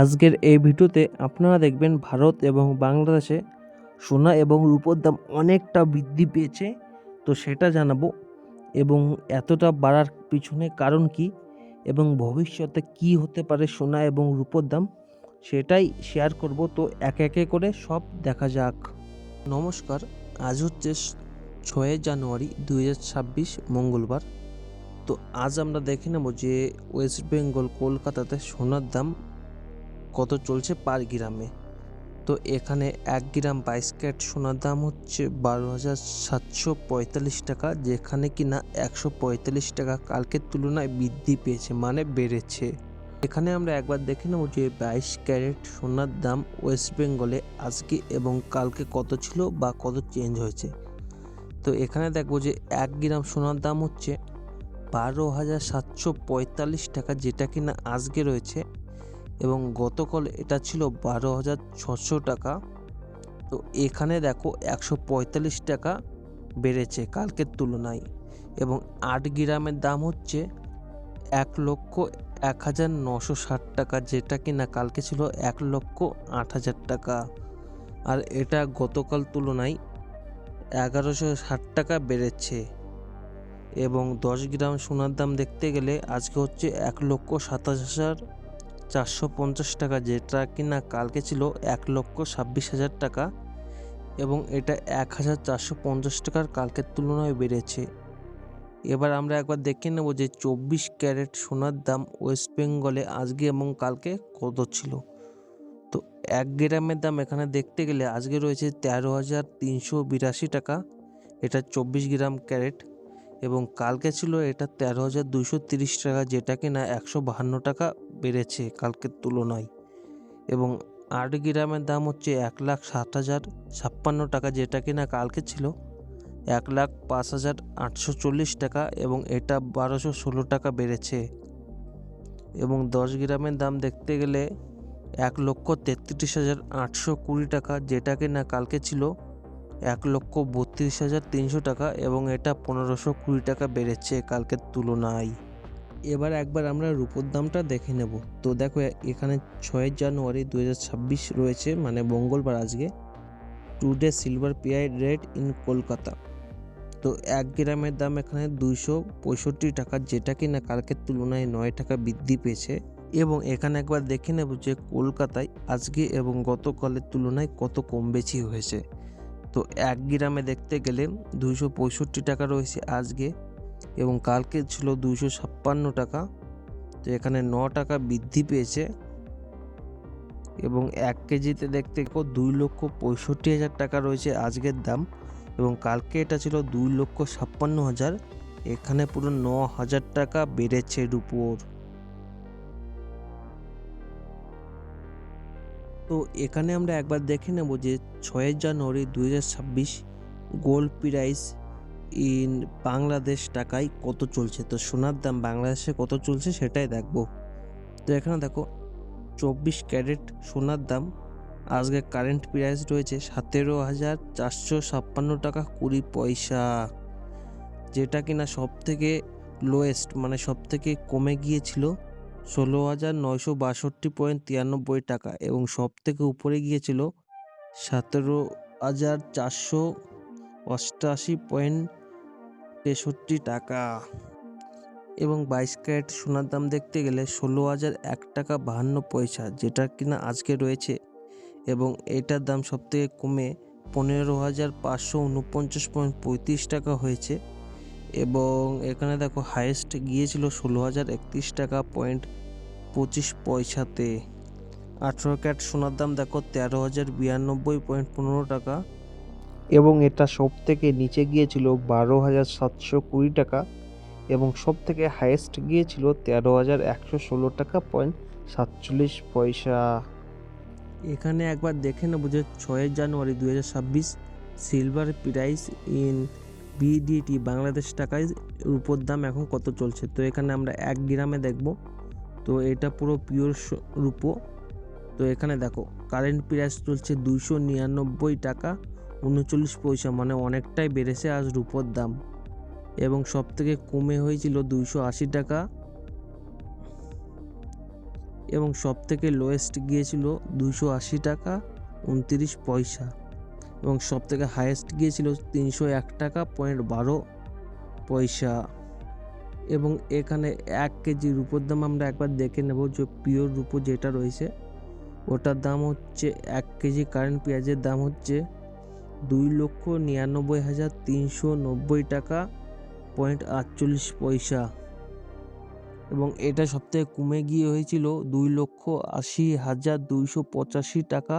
আজকের এই ভিডিওতে আপনারা দেখবেন ভারত এবং বাংলাদেশে সোনা এবং রূপোর দাম অনেকটা বৃদ্ধি পেয়েছে, তো সেটা জানাবো এবং এতটা বাড়ার পিছনে কারণ কি এবং ভবিষ্যতে কি হতে পারে সোনা এবং রূপোর দাম সেটাই শেয়ার করব। তো একে একে করে সব দেখা যাক। নমস্কার, আজ হচ্ছে 6 জানুয়ারি 2026 মঙ্গলবার। তো আজ আমরা দেখে নেব যে ওয়েস্ট বেঙ্গল কলকাতাতে সোনার দাম কত চলছে পার গ্রামে। তো এখানে 1 গ্রাম 22 ক্যারেট সোনার দাম হচ্ছে 12,745 টাকা, যেখানে কিনা 145 টাকা কালকের তুলনায় বৃদ্ধি পেয়েছে, মানে বেড়েছে। এখানে আমরা একবার দেখে নেব যে 22 ক্যারেট সোনার দাম ওয়েস্ট বেঙ্গলে আজকে এবং কালকে কত ছিল বা কত চেঞ্জ হয়েছে। তো এখানে দেখবো যে 1 গ্রাম সোনার দাম হচ্ছে 12,745 টাকা, যেটা কিনা আজকে রয়েছে এবং গতকাল এটা ছিল 12,600 টাকা। তো এখানে দেখো 145 টাকা বেড়েছে কালকের তুলনায় এবং 8 গ্রামের দাম হচ্ছে 1,01,960 টাকা, যেটা কিনা কালকে ছিল 1,08,000 টাকা। আর এটা গতকাল তুলনায় 1,160 টাকা বেড়েছে এবং 10 গ্রাম সোনার দাম দেখতে গেলে আজকে হচ্ছে 1,27,450 টাকা, যেটা কিনা কালকে ছিল 1,26,000 টাকা এবং এটা 1,450 টাকার কালকের তুলনায় বেড়েছে। এবার আমরা একবার দেখে নেব যে 24 ক্যারেট সোনার দাম ওয়েস্ট বেঙ্গলে আজকে এবং কালকে কত ছিল। তো 1 গ্রামের দাম এখানে দেখতে গেলে আজকে রয়েছে 13,382 টাকা, এটা 24 গ্রাম ক্যারেট, এবং কালকে ছিল এটা 13,230 টাকা, যেটা কিনা 152 টাকা বেড়েছে কালকের তুলনায় এবং 8 গ্রামের দাম হচ্ছে 1,07,056 টাকা, যেটা কিনা কালকে ছিল 1,05,840 টাকা এবং এটা 1,216 টাকা বেড়েছে এবং 10 গ্রামের দাম দেখতে গেলে 1,33,820 টাকা, যেটা কিনা কালকে ছিল 1,32,300 টাকা এবং এটা 1,520 টাকা বেড়েছে কালকের তুলনায়। এবার একবার আমরা রূপোর দামটা দেখে নেব। তো দেখো এখানে 6 জানুয়ারি 2026 রয়েছে, মানে মঙ্গলবার আজকে। Today silver PI rate in Kolkata. তো 1 গ্রামের দাম এখানে 265 টাকা, যেটা কিনা কালকের তুলনায় 9 টাকা বৃদ্ধি পেয়েছে এবং এখানে একবার দেখে নেব যে কলকাতায় আজকে এবং গতকালের তুলনায় কত কম বেশি হয়েছে। তো 1 গ্রামে দেখতে গেলে 265 টাকা রয়েছে আজকে এবং কালকে ছিল 256 টাকা। তো এখানে 9 টাকা বৃদ্ধি পেয়েছে এবং 1 কেজিতে দেখতে 2,65,000 টাকা রয়েছে আজকের দাম এবং কালকে এটা ছিল 2,56,000, এখানে পুরো 9,000 টাকা বেড়েছে রূপোর। তো এখানে আমরা একবার দেখে নেব যে 6 জানুয়ারি 2026 গোল্ড প্রাইস ইন বাংলাদেশ টাকায় কত চলছে। তো সোনার দাম বাংলাদেশে কত চলছে সেটাই দেখব। তো এখানে দেখো 24 ক্যারেট সোনার দাম আজকে কারেন্ট প্রাইস রয়েছে 17,456 টাকা 20 পয়সা, যেটা কিনা সব থেকে লোয়েস্ট, মানে সব থেকে কমে গিয়েছিল 16,962.93 টাকা এবং সব থেকে উপরে গিয়েছিল 17,488.63 টাকা এবং 22 ক্যারেট সোনার দাম দেখতে গেলে 16,001 টাকা 52 পয়সা, যেটা কিনা আজকে রয়েছে এবং এটার দাম সব থেকে কমে 15,549.35 টাকা হয়েছে এবং এখানে দেখো হাইয়েস্ট গিয়েছিল 16,031 টাকা 25 পয়সাতে। 18 ক্যারেট সোনার দাম দেখো 13,092.15 টাকা এবং এটা সব থেকে নিচে গিয়েছিল 12,720 টাকা এবং সব থেকে হাইয়েস্ট গিয়েছিল 13,116 টাকা 47 পয়সা। এখানে একবার দেখে নেব যে 6 জানুয়ারি 2026 silver price in BDT Bangladesh টাকায় রূপোর দাম এখন কত চলছে। তো এখানে আমরা 1 গ্রামে দেখব। তো এটা পুরো পিওর রূপো। তো এখানে দেখো কারেন্ট প্রাইস চলছে 299 টাকা 39 পয়সা, মানে অনেকটাই বেড়েছে আজ রূপোর দাম এবং সব থেকে কমে হয়েছিল 280 টাকা এবং সবথেকে লোয়েস্ট গিয়েছিল 280 টাকা 29 পয়সা এবং সবথেকে হাইয়েস্ট গিয়েছিল 301 টাকা 12 পয়সা। এবং এখানে 1 কেজি রূপোর দাম আমরা একবার দেখে নেব, যে পিওর রূপো যেটা রয়েছে ওটার দাম হচ্ছে 1 কেজি কারেন্ট পেঁয়াজের দাম হচ্ছে 2,99,390 টাকা 48 পয়সা এবং এটা সবথেকে কমে গিয়ে হয়েছিল 2,80,285 টাকা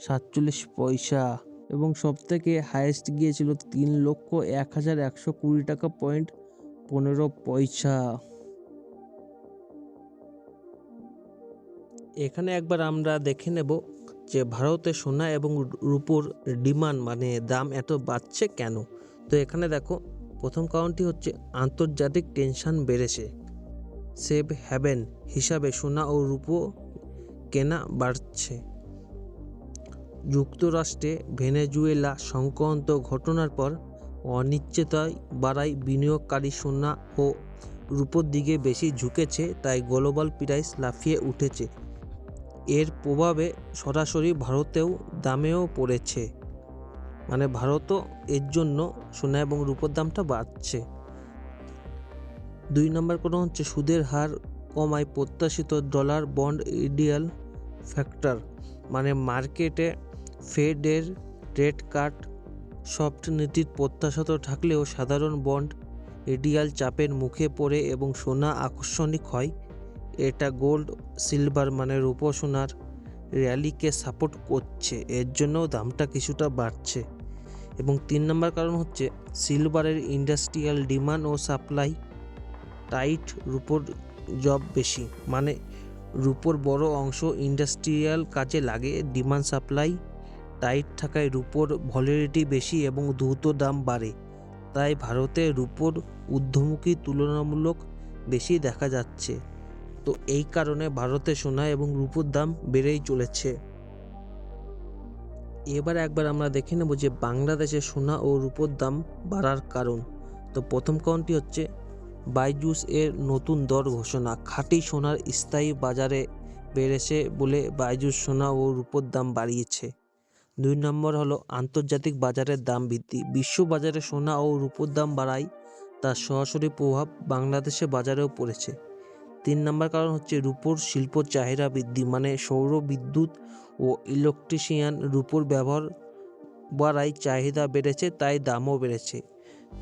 47 পয়সা এবং সবথেকে হাইয়েস্ট গিয়েছিল 3,01,120 টাকা 15 পয়সা। এখানে একবার আমরা দেখে নেব যে ভারতে সোনা এবং রূপোর ডিমান্ড মানে দাম এত বাড়ছে কেন। তো এখানে দেখো, প্রথম কারণটি হচ্ছে আন্তর্জাতিক টেনশন বেড়েছে। সেফ হ্যাভেন হিসাবে সোনা ও রূপো কেনা বাড়ছে। যুক্তরাষ্ট্রে ভেনেজুয়েলা সংক্রান্ত ঘটনার পর অনিশ্চয়তায় বাড়ায় বিনিয়োগকারী সোনা ও রূপোর দিকে বেশি ঝুঁকেছে, তাই গ্লোবাল প্রাইস লাফিয়ে উঠেছে। এর প্রভাবে সরাসরি ভারতেও দামেও পড়েছে, মানে ভারতও এর জন্য সোনা এবং রূপোর দামটা বাড়ছে। 2 নম্বর কারণ হচ্ছে সুদের হার কমায় প্রত্যাশিত ডলার বন্ড ইডিয়াল ফ্যাক্টর, মানে মার্কেটে ফেডের রেট কাট সফট নীতির প্রত্যাশিত থাকলেও সাধারণ বন্ড ইডিয়াল চাপের মুখে পড়ে এবং সোনা আকর্ষণীয় হয়। এটা গোল্ড সিলভার মানে রূপো সোনার র্যালিকে সাপোর্ট করছে, এর জন্য দামটা কিছুটা বাড়ছে। এবং 3 নম্বর কারণ হচ্ছে সিলভারের ইন্ডাস্ট্রিয়াল ডিমান্ড ও সাপ্লাই টাইট, রূপোর জব বেশি, মানে রূপোর বড় অংশ ইন্ডাস্ট্রিয়াল কাজে লাগে। ডিমান্ড সাপ্লাই টাইট থাকায় রূপোর ভলিডিটি বেশি এবং দ্রুত দাম বাড়ে, তাই ভারতে রূপোর ঊর্ধ্বমুখী তুলনামূলক বেশি দেখা যাচ্ছে। তো এই কারণে ভারতে সোনা এবং রূপোর দাম বেড়েই চলেছে। এবার একবার আমরা দেখে নেব যে বাংলাদেশে সোনা ও রূপোর দাম বাড়ার কারণ। তো প্রথম কারণটি হচ্ছে বাইজুস এর নতুন দর ঘোষণা। খাঁটি সোনার স্থায়ী বাজারে বেড়েছে বলে বাইজুস সোনা ও রূপোর দাম বাড়িয়েছে। 2 নম্বর হলো আন্তর্জাতিক বাজারের দাম বৃদ্ধি। বিশ্ব বাজারে সোনা ও রূপোর দাম বাড়ায় তার সরাসরি প্রভাব বাংলাদেশের বাজারেও পড়েছে। 3 নম্বর কারণ হচ্ছে রূপোর শিল্প চাহিদা বৃদ্ধি, মানে সৌর বিদ্যুৎ ও ইলেকট্রিশিয়ান রূপোর ব্যবহার বাড়ায় চাহিদা বেড়েছে, তাই দামও বেড়েছে।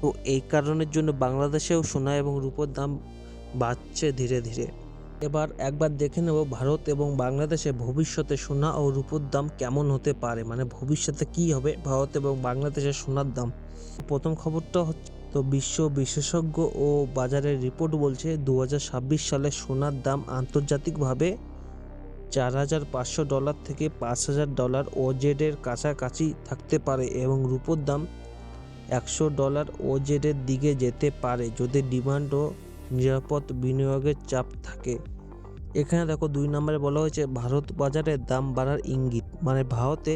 তো এই কারণের জন্য বাংলাদেশেও সোনা এবং রূপোর দাম বাড়ছে ধীরে ধীরে। এবার একবার দেখে নেব ভারত এবং বাংলাদেশে ভবিষ্যতে সোনা ও রূপোর দাম কেমন হতে পারে, মানে ভবিষ্যতে কি হবে ভারত এবং বাংলাদেশের সোনার দাম। প্রথম খবরটা হচ্ছে, তো বিশ্ব বিশেষজ্ঞ ও বাজারের রিপোর্ট বলছে 2026 সালে সোনার দাম আন্তর্জাতিকভাবে $4,500 থেকে $5,000 ওজেডের কাছাকাছি থাকতে পারে এবং রূপোর দাম $100 ওজেডের দিকে যেতে পারে যদি ডিমান্ড ও নিরাপদ বিনিয়োগের চাপ থাকে। এখানে দেখো 2 নম্বরে বলা হয়েছে ভারত বাজারের দাম বাড়ার ইঙ্গিত, মানে ভারতে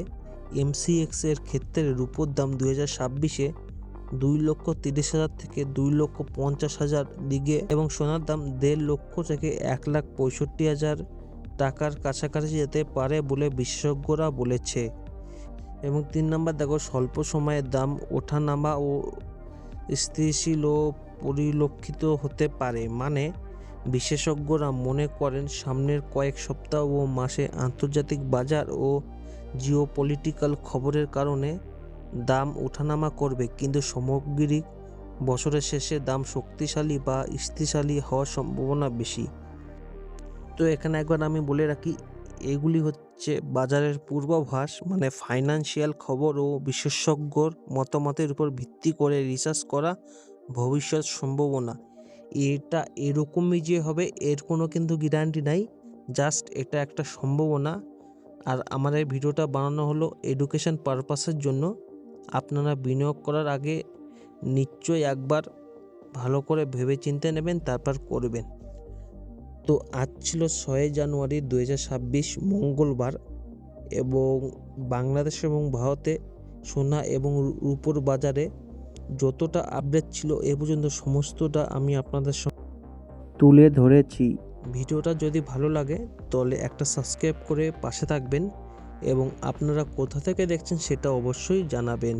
এমসিএক্স এর ক্ষেত্রে রূপোর দাম 2026-এ 2,30,000 থেকে 2,50,000 দিকে এবং সোনার দাম 1.5 লক্ষ থেকে 1,65,000 টাকার কাছাকাছি যেতে পারে বলে বিশেষজ্ঞরা বলেছে। এবং 3 নম্বর দেখো স্বল্প সময়ের দাম ওঠানামা ও স্থিতিশীল ও পরিলক্ষিত হতে পারে, মানে বিশেষজ্ঞরা মনে করেন সামনের কয়েক সপ্তাহ ও মাসে আন্তর্জাতিক বাজার ও জিওপলিটিক্যাল খবরের কারণে দাম ওঠানামা করবে, কিন্তু সামগ্রিক বছরের শেষে দাম শক্তিশালী বা স্থিতিশালী হওয়ার সম্ভাবনা বেশি। তো এখানে একবার আমি বলে রাখি, এগুলি হচ্ছে বাজারের পূর্বাভাস, মানে ফাইন্যান্সিয়াল খবর ও বিশেষজ্ঞর মতামতের উপর ভিত্তি করে রিসার্চ করা ভবিষ্যৎ সম্ভাবনা। এটা এরকমই যে হবে এর কোনো কিন্তু গ্যারান্টি নাই, জাস্ট এটা একটা সম্ভাবনা। আর আমার এই ভিডিওটা বানানো হলো এডুকেশন পারপাসের জন্য। আপনারা বিনিয়োগ করার আগে নিশ্চয়ই একবার ভালো করে ভেবে চিন্তে নেবেন, তারপর করবেন। তো আজ ছিল 6 জানুয়ারি 2026 মঙ্গলবার, এবং বাংলাদেশ এবং ভারতে সোনা এবং রূপোর বাজারে যতটা আপডেট ছিল এ পর্যন্ত সমস্তটা আমি আপনাদের তুলে ধরেছি। ভিডিওটা যদি ভালো লাগে তাহলে একটা সাবস্ক্রাইব করে পাশে থাকবেন এবং আপনারা কোথা থেকে দেখছেন সেটা অবশ্যই জানাবেন।